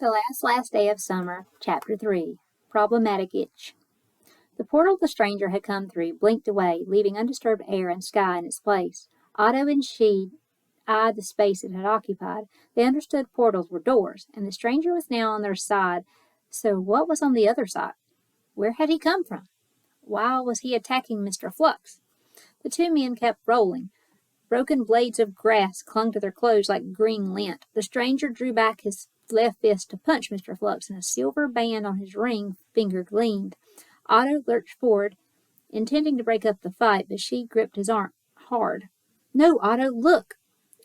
The last day of summer, Chapter 3. Problematic Itch. The portal the stranger had come through blinked away, leaving undisturbed air and sky in its place. Otto and she eyed the space it had occupied. They understood portals were doors, and the stranger was now on their side. So what was on the other side? Where had he come from? Why was he attacking Mr. Flux? The two men kept rolling. Broken blades of grass clung to their clothes like green lint. The stranger drew back his left fist to punch Mr. Flux, and a silver band on his ring finger gleamed. Otto lurched forward, intending to break up the fight, but she gripped his arm hard. "No, Otto, look!"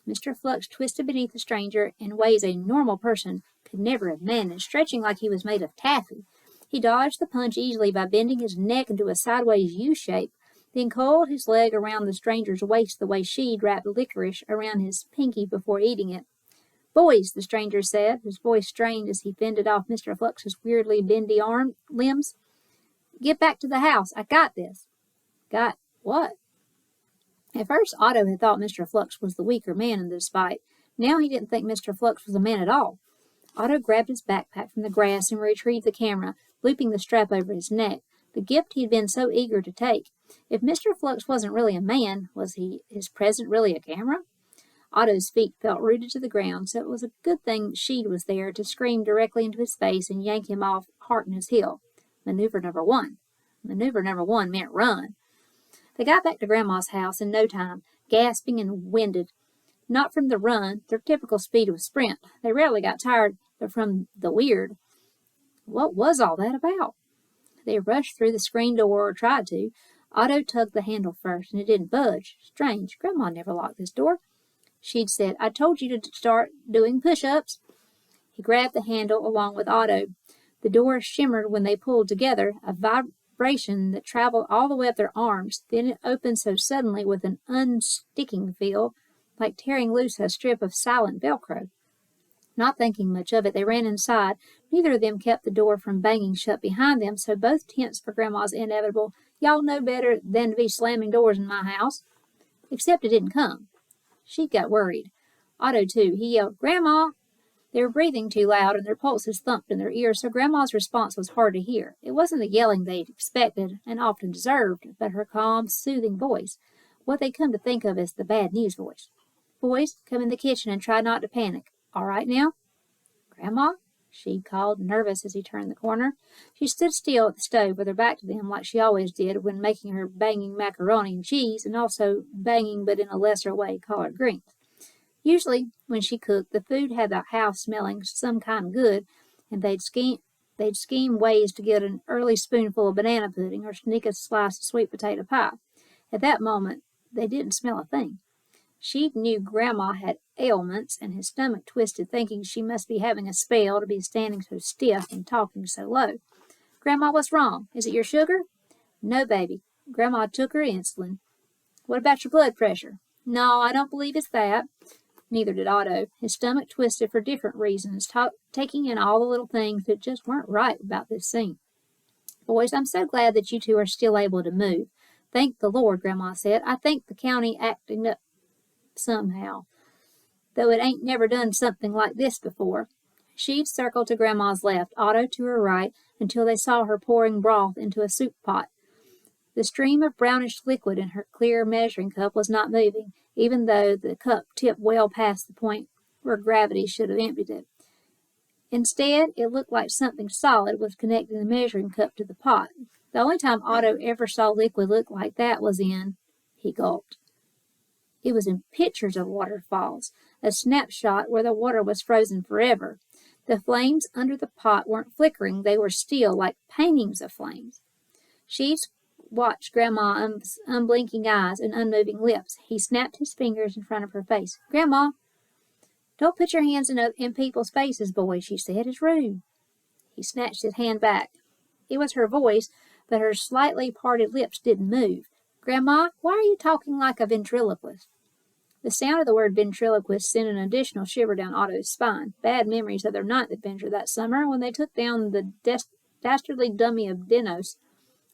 Mr. Flux twisted beneath the stranger in ways a normal person could never have managed, stretching like he was made of taffy. He dodged the punch easily by bending his neck into a sideways U-shape, then coiled his leg around the stranger's waist the way she'd wrapped licorice around his pinky before eating it. "Boys," the stranger said, his voice strained as he fended off Mr. Flux's weirdly bendy limbs. "Get back to the house. I got this." "Got what?" At first, Otto had thought Mr. Flux was the weaker man in this fight. Now he didn't think Mr. Flux was a man at all. Otto grabbed his backpack from the grass and retrieved the camera, looping the strap over his neck, the gift he'd been so eager to take. If Mr. Flux wasn't really a man, was his present really a camera? Otto's feet felt rooted to the ground, so it was a good thing Sheed was there to scream directly into his face and yank him off Harkness Hill. Maneuver number one. Maneuver number one meant run. They got back to Grandma's house in no time, gasping and winded. Not from the run, their typical speed was sprint. They rarely got tired, but from the weird. What was all that about? They rushed through the screen door, or tried to. Otto tugged the handle first, and it didn't budge. Strange, Grandma never locked this door. She'd said, "I told you to start doing push-ups." He grabbed the handle along with Otto. The door shimmered when they pulled together, a vibration that traveled all the way up their arms. Then it opened so suddenly with an unsticking feel, like tearing loose a strip of silent Velcro. Not thinking much of it, they ran inside. Neither of them kept the door from banging shut behind them, so both tensed for Grandma's inevitable, "Y'all know better than to be slamming doors in my house." Except it didn't come. She got worried. Otto, too. He yelled, "Grandma!" They were breathing too loud, and their pulses thumped in their ears, so Grandma's response was hard to hear. It wasn't the yelling they'd expected, and often deserved, but her calm, soothing voice. What they'd come to think of as the bad news voice. "Boys, come in the kitchen and try not to panic. All right now?" "Grandma?" she called, nervous as he turned the corner. She stood still at the stove with her back to them like she always did when making her banging macaroni and cheese, and also banging but in a lesser way collard greens. Usually, when she cooked, the food had the house smelling some kind of good, and they'd scheme ways to get an early spoonful of banana pudding or sneak a slice of sweet potato pie. At that moment, they didn't smell a thing. She knew Grandma had ailments, and his stomach twisted, thinking she must be having a spell to be standing so stiff and talking so low. "Grandma, what's wrong? Is it your sugar?" "No, baby. Grandma took her insulin." "What about your blood pressure?" "No, I don't believe it's that." Neither did Otto. His stomach twisted for different reasons, taking in all the little things that just weren't right about this scene. "Boys, I'm so glad that you two are still able to move." "Thank the Lord," Grandma said. "I think the county acting up somehow, though it ain't never done something like this before." She'd circled to Grandma's left, Otto to her right, until they saw her pouring broth into a soup pot. The stream of brownish liquid in her clear measuring cup was not moving, even though the cup tipped well past the point where gravity should have emptied it. Instead, it looked like something solid was connecting the measuring cup to the pot. The only time Otto ever saw liquid look like that was he gulped. It was in pictures of waterfalls, a snapshot where the water was frozen forever. The flames under the pot weren't flickering, they were still, like paintings of flames. She watched Grandma's unblinking eyes and unmoving lips. He snapped his fingers in front of her face. "Grandma!" "Don't put your hands in people's faces, boy," she said. "It's rude." He snatched his hand back. It was her voice, but her slightly parted lips didn't move. "Grandma, why are you talking like a ventriloquist?" The sound of the word ventriloquist sent an additional shiver down Otto's spine. Bad memories of their ninth adventure that summer when they took down the dastardly dummy of Dinos.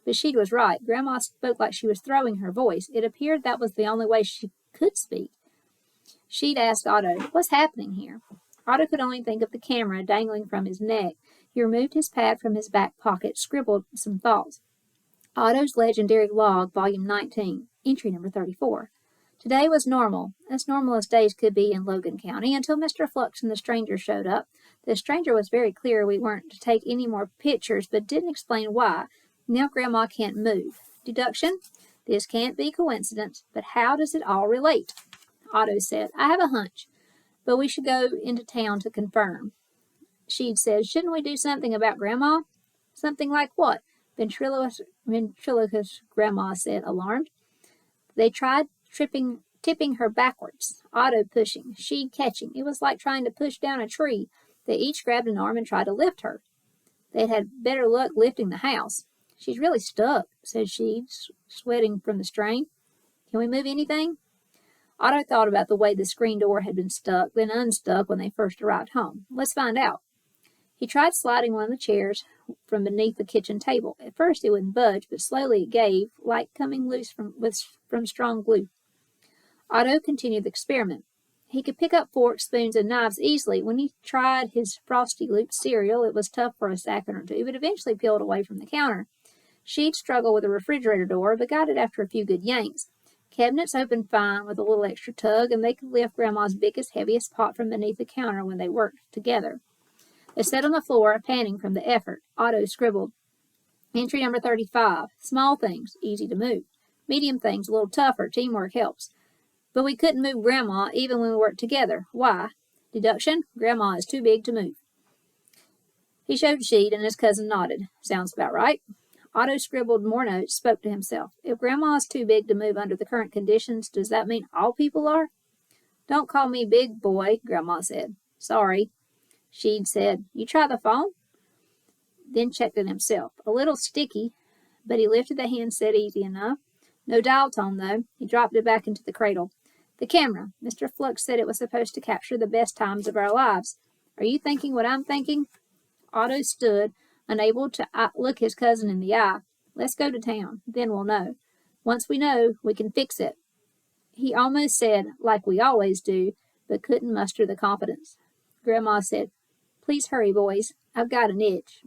But she was right. Grandma spoke like she was throwing her voice. It appeared that was the only way she could speak. She'd asked Otto, "What's happening here?" Otto could only think of the camera dangling from his neck. He removed his pad from his back pocket, scribbled some thoughts. Otto's Legendary Log, Volume 19, Entry Number 34. Today was normal as days could be in Logan County, until Mr. Flux and the stranger showed up. The stranger was very clear we weren't to take any more pictures, but didn't explain why. Now Grandma can't move. Deduction? This can't be coincidence, but how does it all relate? Otto said, I have a hunch, but we should go into town to confirm. She'd said, shouldn't we do something about Grandma? Something like what? Ventriloquist Grandma said, alarmed. They tried tipping her backwards, Otto pushing, she catching. It was like trying to push down a tree. They each grabbed an arm and tried to lift her. They'd had better luck lifting the house. She's really stuck, said she, sweating from the strain. Can we move anything? Otto thought about the way the screen door had been stuck, then unstuck when they first arrived home. Let's find out. He tried sliding one of the chairs from beneath the kitchen table. At first it wouldn't budge, but slowly it gave, like coming loose from strong glue. Otto continued the experiment. He could pick up forks, spoons, and knives easily. When he tried his Frosty Loop cereal, it was tough for a second or two, but eventually peeled away from the counter. She'd struggle with the refrigerator door, but got it after a few good yanks. Cabinets opened fine with a little extra tug, and they could lift Grandma's biggest, heaviest pot from beneath the counter when they worked together. They sat on the floor, panting from the effort. Otto scribbled, Entry number 35. Small things, easy to move. Medium things, a little tougher. Teamwork helps. But we couldn't move Grandma even when we worked together. Why? Deduction, Grandma is too big to move. He showed a sheet, and his cousin nodded. Sounds about right. Otto scribbled more notes, spoke to himself. If Grandma is too big to move under the current conditions, does that mean all people are? Don't call me big boy, Grandma said. Sorry. She'd said, you try the phone? Then checked it himself. A little sticky, but he lifted the handset easy enough. No dial tone, though. He dropped it back into the cradle. The camera. Mr. Flux said it was supposed to capture the best times of our lives. Are you thinking what I'm thinking? Otto stood, unable to look his cousin in the eye. Let's go to town. Then we'll know. Once we know, we can fix it. He almost said, like we always do, but couldn't muster the confidence. Grandma said, please hurry, boys. I've got an itch.